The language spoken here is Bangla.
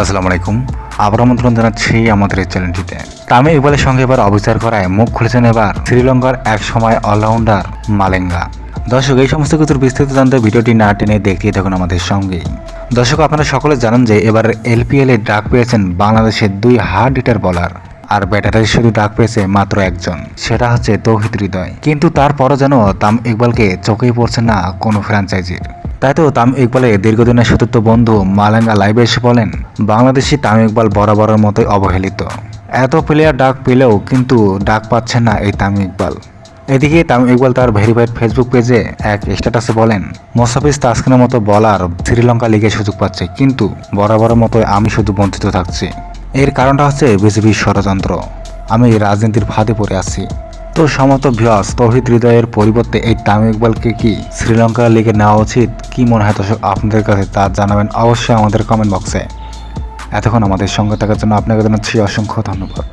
আসসালামু আলাইকুম। আবার আমন্ত্রণ জানাচ্ছি আমাদের এই চ্যানেলটিতে। তামিম ইকবালের সঙ্গে এবার অবিচার করায় মুখ খুলেছেন এবার শ্রীলঙ্কার এক সময় অলরাউন্ডার মালেঙ্গা। দর্শক, এই সমস্ত কিছুর বিস্তারিত জানতে ভিডিওটি না টেনে দেখতেই থাকুন আমাদের সঙ্গেই। দর্শক, আপনারা সকলে জানেন যে এবার এলপিএল এ ডাক পেয়েছেন বাংলাদেশের দুই হার্ড হিটার বলার, আর ব্যাটারে শুধু ডাক পেয়েছে মাত্র একজন, সেটা হচ্ছে তৌহিদ হৃদয়। কিন্তু তারপরও যেন তামিম ইকবালকে চোখেই পড়ছে না কোনো ফ্র্যাঞ্চাইজির। তাই তো তামিম ইকবালের দীর্ঘদিনের সতীর্থ বন্ধু মালেঙ্গা লাইভে এসে বলেন, বাংলাদেশি তামিম ইকবাল বরাবরের মতোই অবহেলিত। এত প্লেয়ার ডাক পেলেও কিন্তু ডাক পাচ্ছে না এই তামিম ইকবাল। এদিকে তামিম ইকবাল তার ভেরিফাইড ফেসবুক পেজে এক স্ট্যাটাসে বলেন, মোসাফিজ তাসকিনের মতো বলার শ্রীলঙ্কা লিগে সুযোগ পাচ্ছে, কিন্তু বরাবরের মতোই আমি শুধু বঞ্চিত থাকছি। এর কারণটা হচ্ছে বিসিবির ষড়যন্ত্র। আমি রাজনীতির ফাঁদে পড়ে আছি। তো সমস্ত ভিউয়ার্স, তৌহিদ হৃদয়ের পরিবর্তে এই তামিম ইকবালকে কি শ্রীলঙ্কা লিগে নেওয়া উচিত? কি মনে হয় দর্শক আপনাদের কাছে, তা জানাবেন অবশ্যই আমাদের কমেন্ট বক্সে। এতক্ষণ আমাদের সঙ্গে থাকার জন্য আপনাকে জানাচ্ছি অসংখ্য ধন্যবাদ।